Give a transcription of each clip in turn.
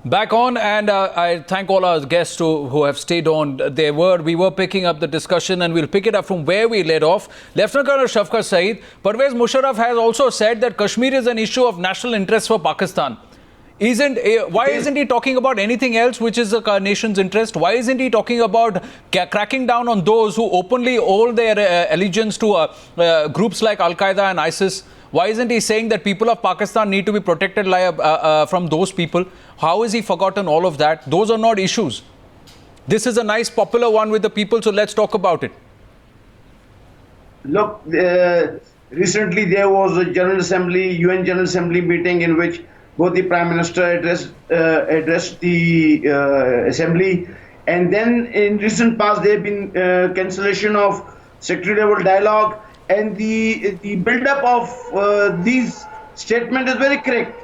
Back on, and I thank all our guests who have stayed on. We were picking up the discussion, and we'll pick it up from where we led off. Lieutenant Colonel Shafqat Saeed, Pervez Musharraf has also said that Kashmir is an issue of national interest for Pakistan. Why isn't he talking about anything else which is the nation's interest? Why isn't he talking about cracking down on those who openly owe their allegiance to groups like Al-Qaeda and ISIS? Why isn't he saying that people of Pakistan need to be protected from those people? How has he forgotten all of that? Those are not issues. This is a nice popular one with the people, so let's talk about it. Look, recently there was a UN General Assembly meeting in which both the Prime Minister addressed the Assembly, and then in recent past there have been cancellation of secretary level dialogue, and the build-up of these statements is very correct.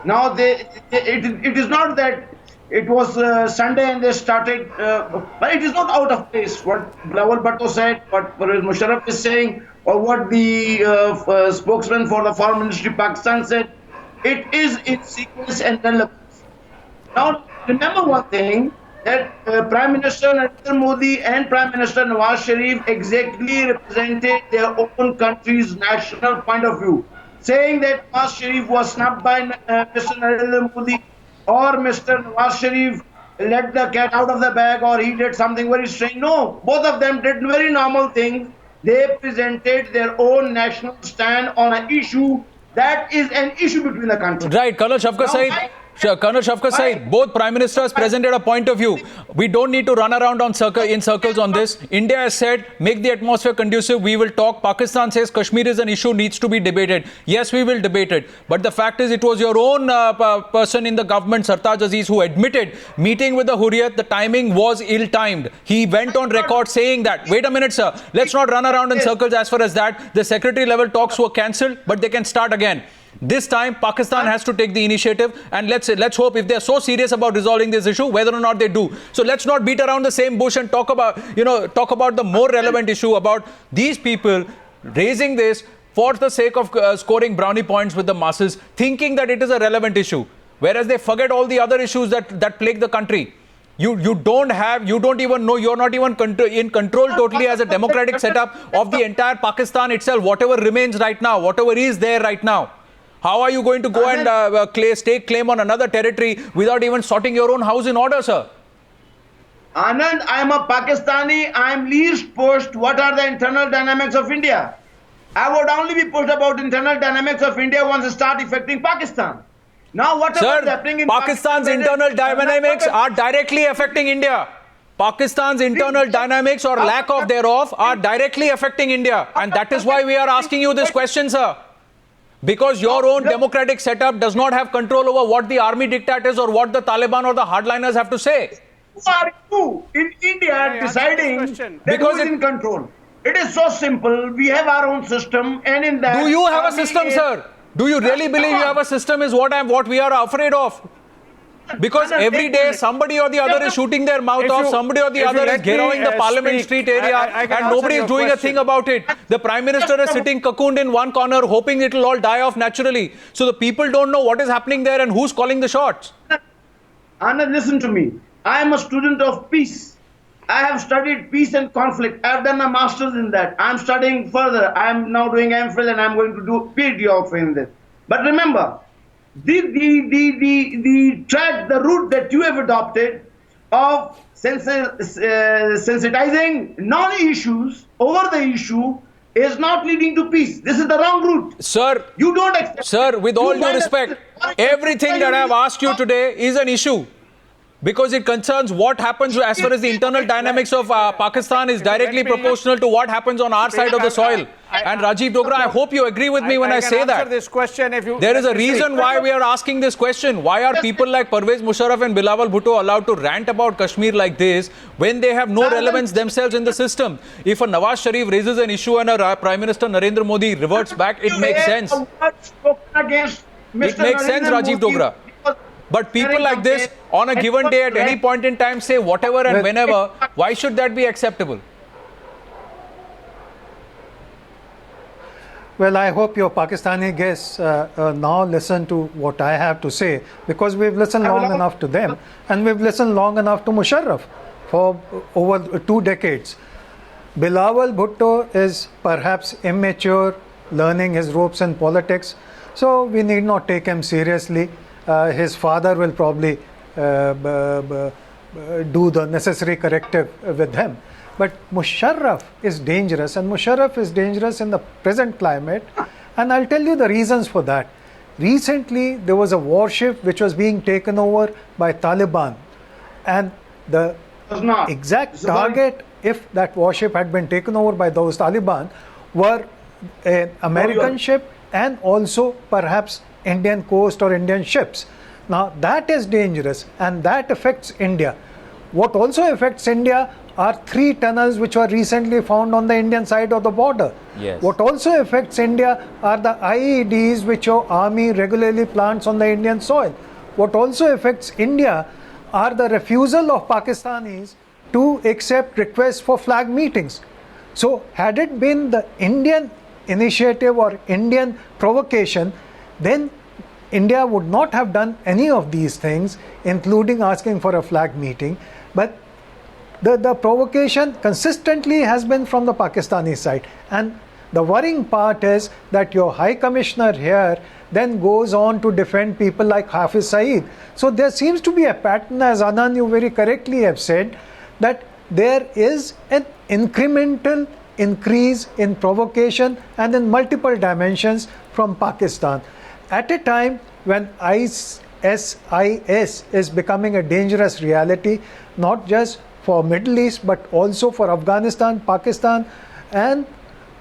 Now it is not that it was Sunday and they started, but it is not out of place what Bilawal Bhutto said, what Pervez Musharraf is saying, or what the spokesman for the Foreign Ministry of Pakistan said. It is in sequence and relevance. Now, remember one thing, that Prime Minister Narendra Modi and Prime Minister Nawaz Sharif exactly represented their own country's national point of view, saying that Nawaz Sharif was snubbed by Mr. Narendra Modi, or Mr. Nawaz Sharif let the cat out of the bag, or he did something very strange. No, both of them did very normal things. They presented their own national stand on an issue that is an issue between the countries. Right, Colonel Shafqat Saeed. Colonel Shafqat Saeed, both Prime Ministers presented a point of view. We don't need to run around in circles on this. India has said, make the atmosphere conducive, we will talk. Pakistan says Kashmir is an issue, needs to be debated. Yes, we will debate it. But the fact is, it was your own person in the government, Sartaj Aziz, who admitted meeting with the Hurriyat, the timing was ill-timed. He went on record saying that. Wait a minute, sir. Let's not run around in circles as far as that. The secretary level talks were cancelled, but they can start again. This time, Pakistan has to take the initiative, and let's hope, if they're so serious about resolving this issue, whether or not they do. So let's not beat around the same bush and talk about the more relevant issue about these people raising this for the sake of scoring brownie points with the masses, thinking that it is a relevant issue, whereas they forget all the other issues that plague the country. You don't even know, you're not even in control totally as a democratic setup of the entire Pakistan itself, whatever remains right now, whatever is there right now. How are you going to go and stake claim on another territory without even sorting your own house in order, sir? Anand, I am a Pakistani. I am least pushed. What are the internal dynamics of India? I would only be pushed about internal dynamics of India once it start affecting Pakistan. Now, whatever is happening in Pakistan's internal dynamics are directly affecting India. Pakistan's internal dynamics or lack of thereof are directly affecting India. And that is why we are asking you this question, sir. Because your own democratic setup does not have control over what the army dictators or what the Taliban or the hardliners have to say. Who are you in India deciding that who is in control? It is so simple. We have our own system, and in that... Do you have a system, sir? Do you really believe you have a system is what we are afraid of? Because every day somebody or the other is shooting their mouth off, somebody or the other is garrowing the Parliament Street area, and nobody is doing a thing about it. The Prime Minister is sitting cocooned in one corner, hoping it will all die off naturally. So the people don't know what is happening there and who's calling the shots. Anand, listen to me. I am a student of peace. I have studied peace and conflict. I have done my master's in that. I am studying further. I am now doing MPhil, and I am going to do PhD also in this. But remember, the route that you have adopted of sensitizing non-issues over the issue is not leading to peace. This is the wrong route. Sir, you don't accept. Sir, with all due respect, everything that I have asked you today is an issue. Because it concerns what happens as far as the internal dynamics of Pakistan is directly proportional to what happens on our side of the soil. And Rajiv Dogra, I hope you agree with me when I say that. This question there is a reason why we are asking this question. Why are people like Pervez Musharraf and Bilawal Bhutto allowed to rant about Kashmir like this when they have no relevance themselves in the system? If a Nawaz Sharif raises an issue and a Prime Minister Narendra Modi reverts back, it makes sense. It makes sense, Rajiv Dogra. But people like this, on a given day, at any point in time, say whatever and whenever, why should that be acceptable? Well, I hope your Pakistani guests now listen to what I have to say, because we've listened long enough to them and we've listened long enough to Musharraf for over 2 decades. Bilawal Bhutto is perhaps immature, learning his ropes in politics, so we need not take him seriously. His father will probably do the necessary corrective with him. But Musharraf is dangerous, and Musharraf is dangerous in the present climate, and I'll tell you the reasons for that. Recently, there was a warship which was being taken over by Taliban, and the exact target, if that warship had been taken over by those Taliban, were an American ship and also perhaps Indian coast or Indian ships. Now that is dangerous, and that affects India. What also affects India are 3 tunnels which were recently found on the Indian side of the border. Yes. What also affects India are the IEDs which your army regularly plants on the Indian soil. What also affects India are the refusal of Pakistanis to accept requests for flag meetings. So had it been the Indian initiative or Indian provocation, then India would not have done any of these things, including asking for a flag meeting. But the provocation consistently has been from the Pakistani side. And the worrying part is that your High Commissioner here then goes on to defend people like Hafiz Saeed. So there seems to be a pattern, as Anand, you very correctly have said, that there is an incremental increase in provocation and in multiple dimensions from Pakistan. At a time when ISIS is becoming a dangerous reality, not just for Middle East, but also for Afghanistan, Pakistan, and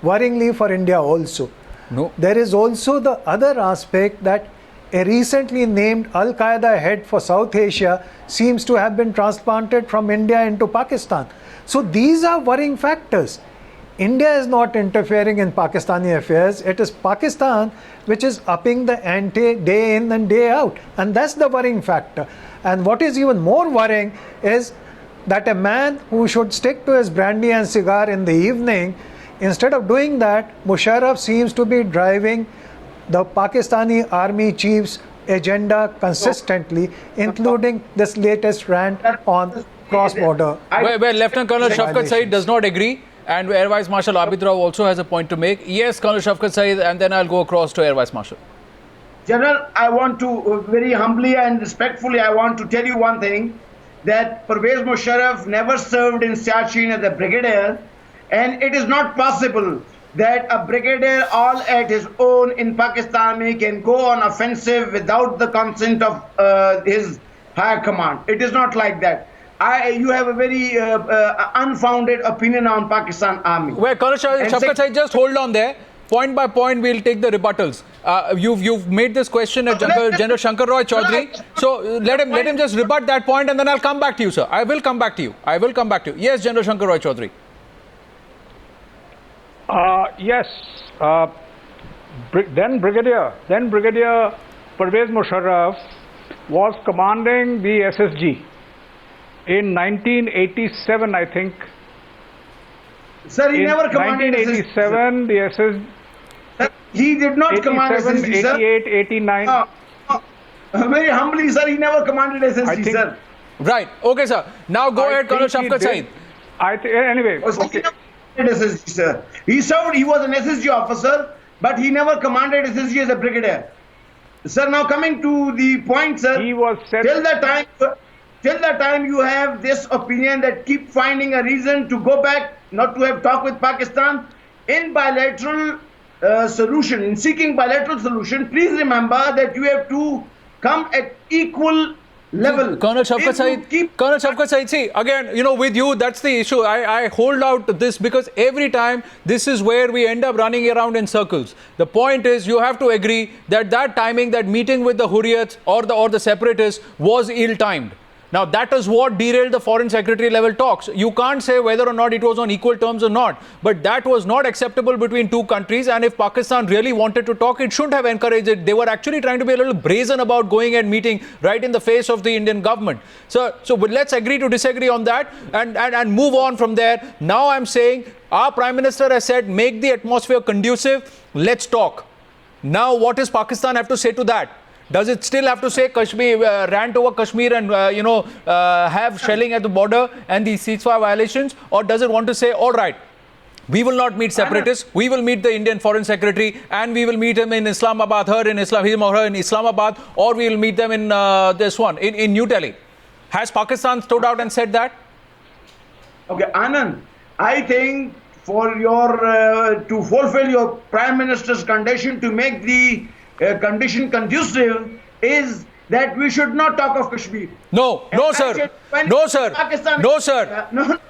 worryingly for India also. No. There is also the other aspect that a recently named Al-Qaeda head for South Asia seems to have been transplanted from India into Pakistan. So these are worrying factors. India is not interfering in Pakistani affairs. It is Pakistan which is upping the ante day in and day out. And that's the worrying factor. And what is even more worrying is that a man who should stick to his brandy and cigar in the evening, instead of doing that, Musharraf seems to be driving the Pakistani army chief's agenda consistently, including this latest rant on cross-border. Where Lieutenant Colonel Shafkat Saeed does not agree, and Air Vice Marshal Abid Rao also has a point to make. Yes, Colonel Shafkat Saeed, and then I'll go across to Air Vice Marshal. General, I want to very humbly and respectfully, I want to tell you one thing, that Pervez Musharraf never served in Siachen as a brigadier, and it is not possible that a brigadier all at his own in Pakistan can go on offensive without the consent of his higher command. It is not like that. You have a very unfounded opinion on Pakistan Army. Well, Colonel Shafkat Saeed, just hold on there. Point by point, we'll take the rebuttals. You've made this question at General Shankar Roy Chaudhary. So let him just rebut that point, and then I'll come back to you, sir. I will come back to you. Yes, General Shankar Roy Chaudhary. Yes. Then Brigadier Pervez Musharraf was commanding the SSG in 1987, I think. Sir, he never commanded SSG. 1987, the SSG. He did not command SSG, sir. 88, 89. Very humbly, sir, he never commanded SSG, sir. Right. Okay, sir. Now go ahead, Colonel Shafkat Saeed. Anyway. Okay. SSG, sir. He served, he was an SSG officer, but he never commanded SSG as a brigadier. Sir, now coming to the point, sir. He was set. Till the time you have this opinion that keep finding a reason to go back, not to have talk with Pakistan in bilateral solution, in seeking bilateral solution, please remember that you have to come at equal level. Colonel Shafkat Saeed, see, again, with you, that's the issue. I hold out to this because every time this is where we end up running around in circles. The point is, you have to agree that timing, that meeting with the Hurriyats or the separatists was ill-timed. Now, that is what derailed the foreign secretary level talks. You can't say whether or not it was on equal terms or not, but that was not acceptable between two countries. And if Pakistan really wanted to talk, it shouldn't have encouraged it. They were actually trying to be a little brazen about going and meeting right in the face of the Indian government. So but let's agree to disagree on that and move on from there. Now I'm saying our Prime Minister has said, make the atmosphere conducive. Let's talk. Now, what does Pakistan have to say to that? Does it still have to say Kashmir, rant over Kashmir and, have shelling at the border and the ceasefire violations? Or does it want to say, all right, we will not meet separatists, we will meet the Indian Foreign Secretary and we will meet him in Islamabad, him or her in Islamabad, or we will meet them in in New Delhi. Has Pakistan stood out and said that? Okay, Anand, I think for your to fulfill your Prime Minister's condition to make the condition conducive is that we should not talk of Kashmir. No, sir. No, sir.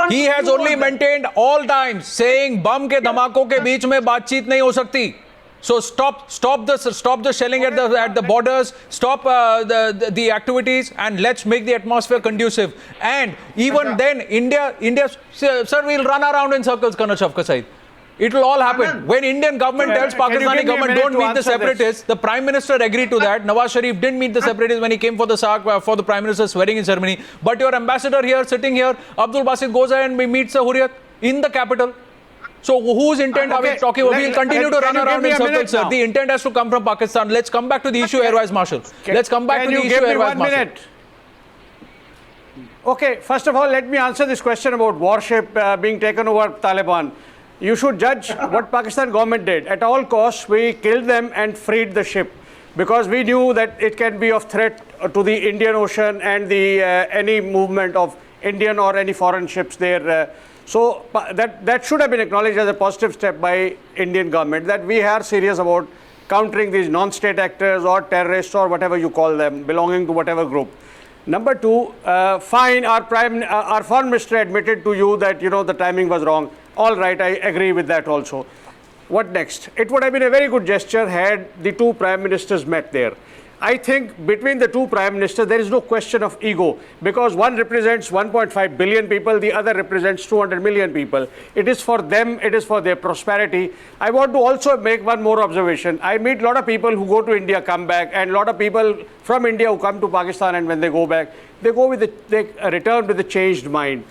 He has only maintained all times saying bum ke dhamakon ke beech mein baatcheet nahi ho sakti. So stop the shelling at the borders, stop the activities, and let's make the atmosphere conducive. And even then, India, sir, we'll run around in circles, Colonel Shafqat Saeed. It will all happen. When Indian government tells Pakistani government don't meet the separatists, the Prime Minister agreed to that. Nawaz Sharif didn't meet the separatists when he came for the for the Prime Minister's swearing-in ceremony. But your ambassador here, sitting here, Abdul Basit, goes ahead and meets the Hurriyat in the capital. So whose intent are we talking about? We'll continue to run around in circles, sir. The intent has to come from Pakistan. Let's come back to the issue, Air Vice Marshal. Let's come back to the issue, Air Vice Marshal. Okay, first of all, let me answer this question about warship being taken over Taliban. You should judge what Pakistan government did. At all costs, we killed them and freed the ship because we knew that it can be of threat to the Indian Ocean and the any movement of Indian or any foreign ships there. So that should have been acknowledged as a positive step by Indian government, that we are serious about countering these non-state actors or terrorists or whatever you call them, belonging to whatever group. Number two, fine, our foreign minister admitted to you that, the timing was wrong. All right, I agree with that also. What next? It would have been a very good gesture had the two prime ministers met there. I think between the two prime ministers, there is no question of ego because one represents 1.5 billion people, the other represents 200 million people. It is for them, it is for their prosperity. I want to also make one more observation. I meet a lot of people who go to India, come back, and a lot of people from India who come to Pakistan, and when they go back, they return with a changed mind.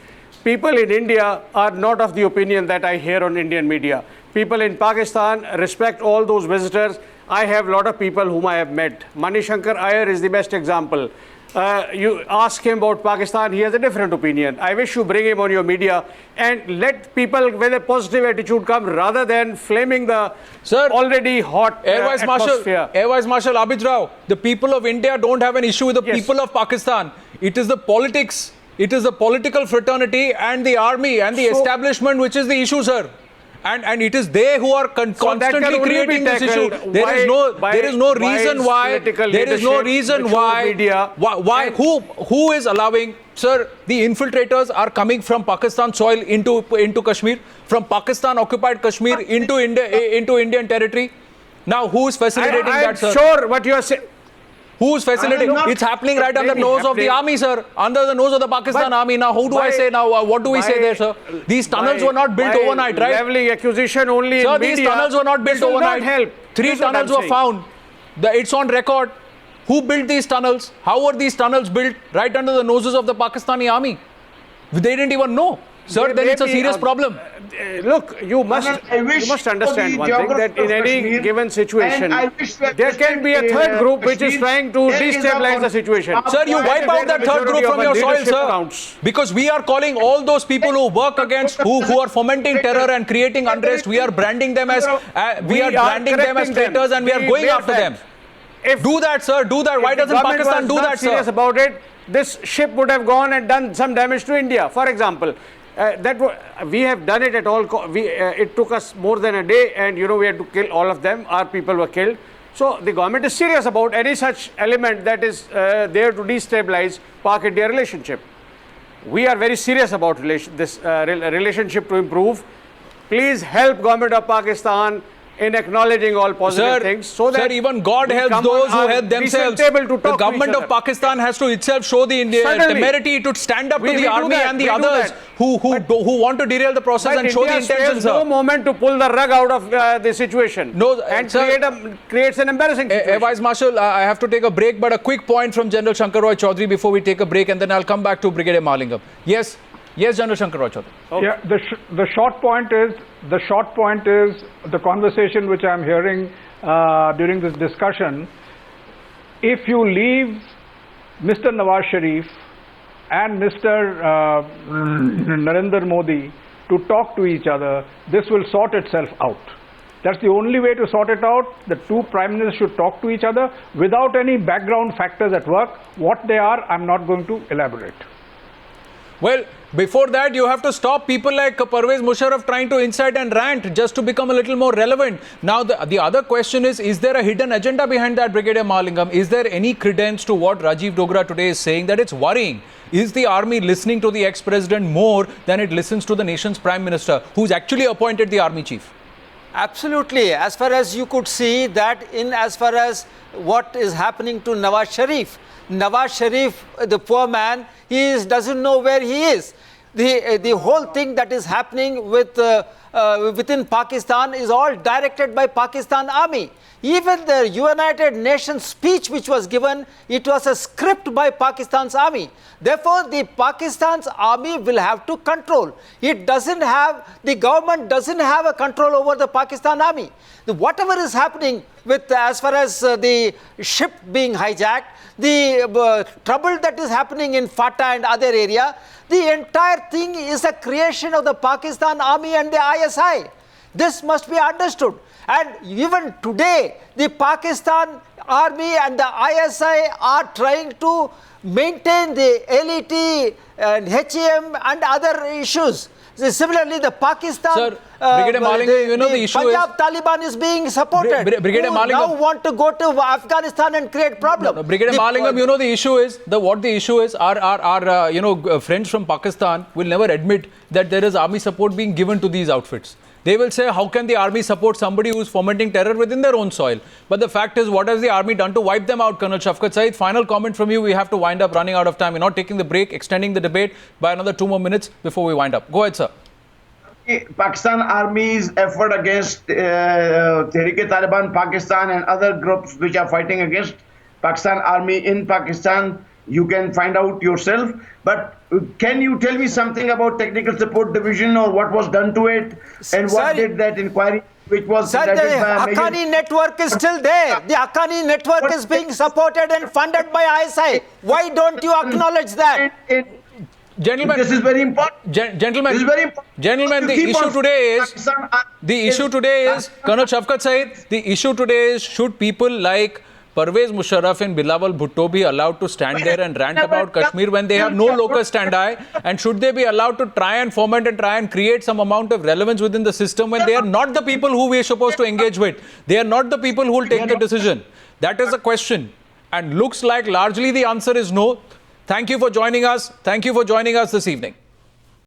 People in India are not of the opinion that I hear on Indian media. People in Pakistan respect all those visitors. I have a lot of people whom I have met. Manishankar Iyer is the best example. You ask him about Pakistan, he has a different opinion. I wish you bring him on your media and let people with a positive attitude come rather than flaming the already hot atmosphere. Air Vice Marshal Abid Rao, the people of India don't have an issue with the people of Pakistan. It is the politics. It is the political fraternity and the army and the establishment which is the issue, sir. And it is they who are constantly creating this issue. There is no reason why. Who is allowing, sir, the infiltrators are coming from Pakistan soil into Kashmir, from Pakistan occupied Kashmir into Indian territory. Now who is facilitating that, sir? I'm sure what you are saying. Who's facilitating? It's happening right under the nose of the army, sir. Under the nose of the Pakistan army. Now, who do I say now? What do we say there, sir? These tunnels were not built overnight, right? Leveling accusation only sir, in media. These tunnels were not built overnight. Help. 3 tunnels were found. It's on record. Who built these tunnels? How were these tunnels built right under the noses of the Pakistani army? They didn't even know. Sir, then it's a serious problem. Look, you must understand one thing, that in any given situation, there can be a third group which is trying to destabilize the situation. Sir, you wipe out that third group from your soil, sir. Because we are calling all those people who work against, who are fomenting terror and creating unrest, we are branding them as traitors and we are going after them. Do that, sir. Do that. Why doesn't Pakistan do that, sir? Serious about it, this ship would have gone and done some damage to India, for example. We have done it at all. It took us more than a day, and we had to kill all of them. Our people were killed. So the government is serious about any such element that is there to destabilize Pak-India relationship. We are very serious about this relationship to improve. Please help government of Pakistan in acknowledging all positive things. So that even God we helps come those on who our help themselves. decent table to The talk to government each of other. Pakistan has to itself show the Certainly. temerity to stand up We to the do army that, and the we do others that. who want to derail the process But and show the India spares intentions. no Sir. moment to pull the rug out of the situation and sir, creates an embarrassing situation. Vice Marshal, I have to take a break, but a quick point from General Shankar Roy Chaudhary before we take a break, and then I'll come back to Brigadier Malingam. Yes, General Shankar Roy Chaudhary. Okay. Yeah, the short point is the conversation which I'm hearing during this discussion. If you leave Mr. Nawaz Sharif and Mr. Narendra Modi to talk to each other, this will sort itself out. That's the only way to sort it out. The two prime ministers should talk to each other without any background factors at work. What they are, I'm not going to elaborate. Well, before that, you have to stop people like Pervez Musharraf trying to incite and rant just to become a little more relevant. Now, the other question is there a hidden agenda behind that, Brigadier Malingam? Is there any credence to what Rajiv Dogra today is saying that it's worrying? Is the army listening to the ex-president more than it listens to the nation's prime minister, who's actually appointed the army chief? Absolutely. As far as you could see that as far as what is happening to Nawaz Sharif, the poor man, doesn't know where he is. The whole thing that is happening within Pakistan is all directed by Pakistan Army. Even the United Nations speech which was given, it was a script by Pakistan's army. Therefore, the Pakistan's army will have to control. The government doesn't have a control over the Pakistan army. Whatever is happening with as far as the ship being hijacked, the trouble that is happening in Fata and other area, the entire thing is a creation of the Pakistan army and the ISI. This must be understood. And even today, the Pakistan army and the ISI are trying to maintain the LET and HEM and other issues. Similarly, the Pakistan, Sir, Brigadier Malingam, the issue Punjab Taliban is being supported. Brigadier Malingam, now want to go to Afghanistan and create problem. Brigadier Malingam, the issue is our friends from Pakistan will never admit that there is army support being given to these outfits. They will say, how can the army support somebody who is fomenting terror within their own soil? But the fact is, what has the army done to wipe them out, Colonel Shafqat Saeed? Final comment from you. We have to wind up, running out of time. We're not taking the break, extending the debate by another 2 more minutes before we wind up. Go ahead, sir. Pakistan Army's effort against Tehrik-e-Taliban Pakistan and other groups which are fighting against Pakistan Army in Pakistan, you can find out yourself. But can you tell me something about Technical Support Division or what was done to it and what did that inquiry which was... Sir, the Haqqani network is still there. The Haqqani network is being supported and funded by ISI. Why don't you acknowledge that? Gentlemen, this is very important. Gentlemen, this is very important. Gentlemen, the issue today is, Colonel Shafqat Saeed, the issue today is, should people like Pervez Musharraf and Bilawal Bhutto be allowed to stand there and rant about Kashmir when they have no locus standi? And should they be allowed to try and foment and try and create some amount of relevance within the system when they are not the people who we are supposed to engage with? They are not the people who will take the decision. That is the question. And looks like largely the answer is no. Thank you for joining us. Thank you for joining us this evening.